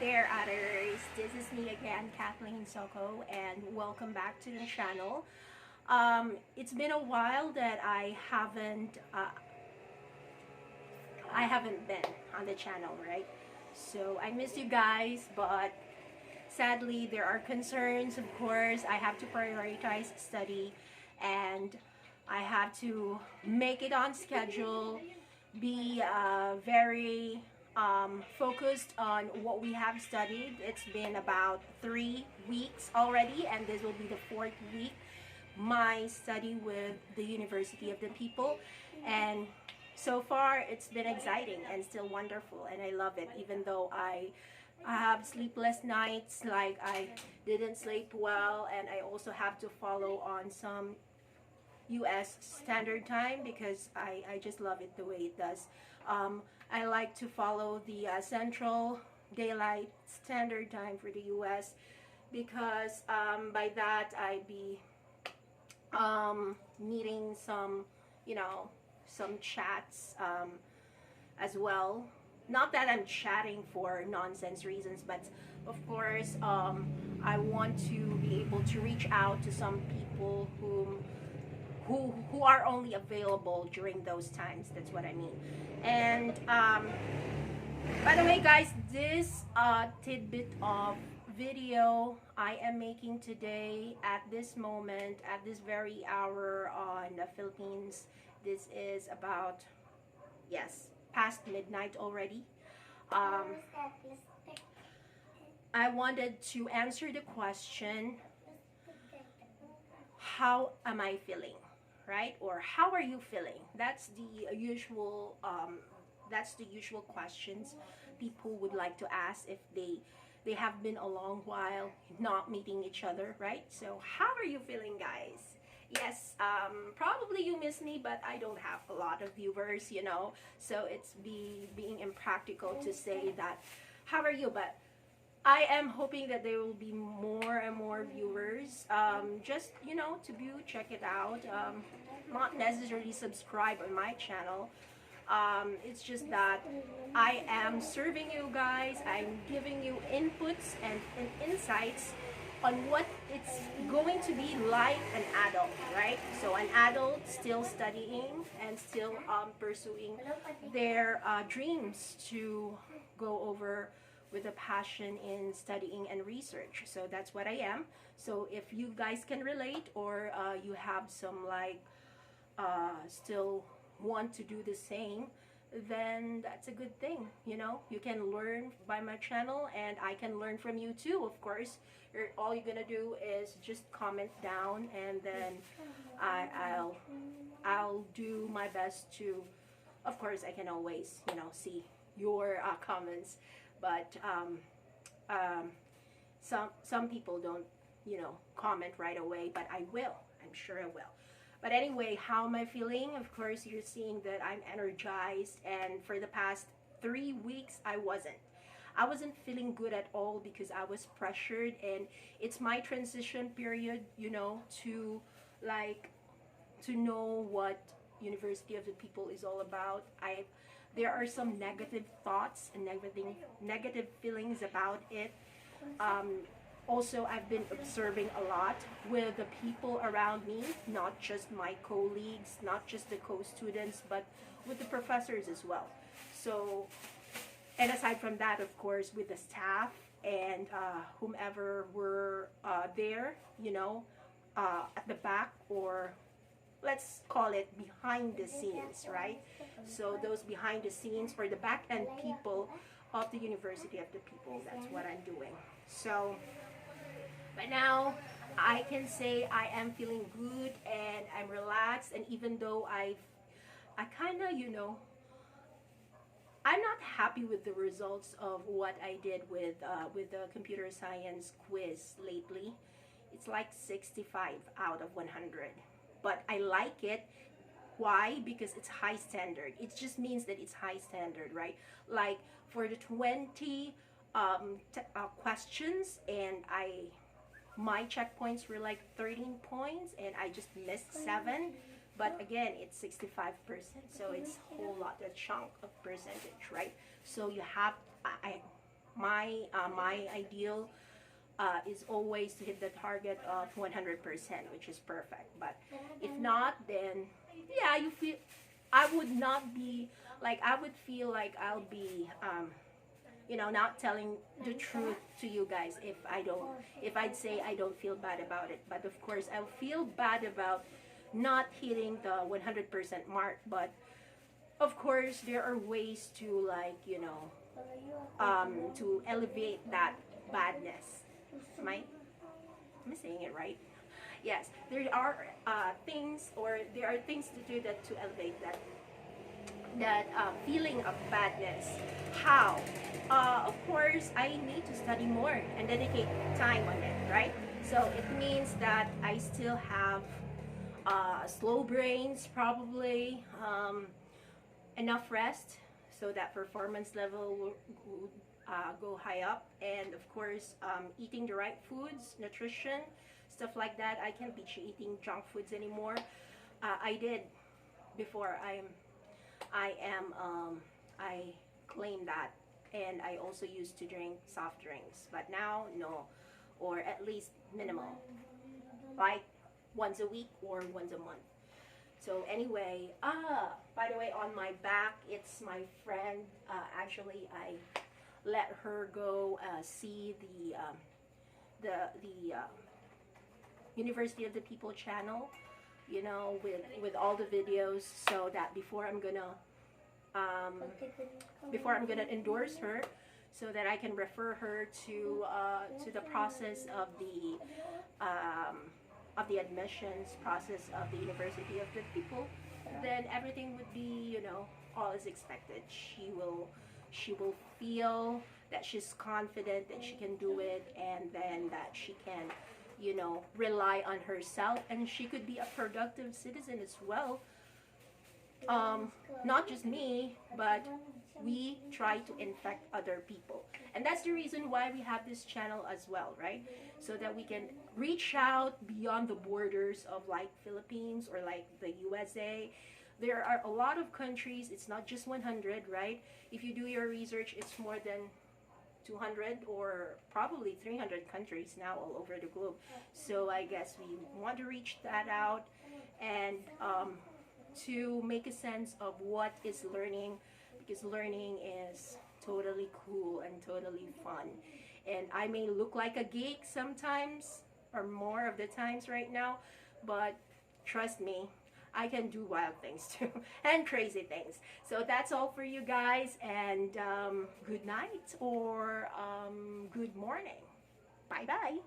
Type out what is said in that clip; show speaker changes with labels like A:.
A: there, others. This is me again, Kathleen Soko, and welcome back to the channel. It's been a while that I haven't been on the channel, right? So I miss you guys, but sadly there are concerns. Of course, I have to prioritize study, and I have to make it on schedule, be very focused on what we have studied. It's been about 3 weeks already, and this will be the fourth week my study with the University of the People. And so far it's been exciting and still wonderful, and I love it, even though I have sleepless nights, like I didn't sleep well, and I also have to follow on some US standard time because I just love it the way it does. I like to follow the Central Daylight Standard Time for the US because by that I be needing some, some chats as well. Not that I'm chatting for nonsense reasons, but of course I want to be able to reach out to some people who are only available during those times. That's what I mean. And by the way, guys, this tidbit of video I am making today at this moment, at this very hour on the Philippines, this is about, yes, past midnight already. I wanted to answer the question, how am I feeling, right? Or how are you feeling? That's the usual questions people would like to ask if they have been a long while not meeting each other, right? So how are you feeling, guys? Yes, probably you miss me, but I don't have a lot of viewers, so it's being impractical to say that how are you. But I am hoping that there will be more and more viewers, just to view, check it out, not necessarily subscribe on my channel. It's just that I am serving you guys, I'm giving you inputs and insights on what it's going to be like an adult, right? So an adult still studying and still pursuing their dreams to go over with a passion in studying and research. So that's what I am. So if you guys can relate, or you have some still want to do the same, then that's a good thing. You can learn by my channel, and I can learn from you too, of course. All you're gonna do is just comment down, and then I'll do my best to, of course, I can always see your comments, but some people don't comment right away, but I will. I'm sure I will. But anyway, how am I feeling? Of course, you're seeing that I'm energized, and for the past 3 weeks I wasn't feeling good at all because I was pressured, and it's my transition period, to know what University of the People is all about. There are some negative thoughts and negative feelings about it. Also, I've been observing a lot with the people around me, not just my colleagues, not just the co-students, but with the professors as well. So, and aside from that, of course, with the staff and whomever were there, at the back, or let's call it behind the scenes, right? So those behind the scenes, or the back end people of the University of the People, that's what I'm doing. So, but now I can say I am feeling good and I'm relaxed, and even though I kind of, I'm not happy with the results of what I did with the computer science quiz lately. It's like 65 out of 100. But I like it. Why? Because it's high standard. It just means that it's high standard, right? Like for the 20 questions, and my checkpoints were like 13 points, and I just missed 7. But again, it's 65%, so it's a whole lot, a chunk of percentage, right? So you have, my ideal is always to hit the target of 100%, which is perfect. But if not, then yeah, you feel I would not be like I would feel like I'll be not telling the truth to you guys if I'd say I don't feel bad about it. But of course, I'll feel bad about not hitting the 100% mark. But of course, there are ways to to elevate that badness. Am I saying it right? Yes, there are there are things to do that to elevate that feeling of badness. How? Of course, I need to study more and dedicate time on it, right? So it means that I still have slow brains, probably enough rest so that performance level will go high up, and of course, eating the right foods, nutrition, stuff like that. I can't be eating junk foods anymore. I did before. I claim that, and I also used to drink soft drinks, but now no, or at least minimal, like once a week or once a month. So anyway, by the way, on my back, it's my friend. Actually, I let her go see the University of the People channel, with all the videos, so that before I'm gonna endorse her, so that I can refer her to the process of the admissions process of the University of the People. Then everything would be, all is expected. She will feel that she's confident that she can do it, and then that she can, rely on herself, and she could be a productive citizen as well. Not just me, but we try to infect other people. And that's the reason why we have this channel as well, right? So that we can reach out beyond the borders of like Philippines or like the USA. There are a lot of countries, it's not just 100, right? If you do your research, it's more than 200 or probably 300 countries now all over the globe. So I guess we want to reach that out, and to make a sense of what is learning, because learning is totally cool and totally fun. And I may look like a geek sometimes, or more of the times right now, but trust me, I can do wild things too and crazy things. So that's all for you guys, and good night or good morning. Bye bye.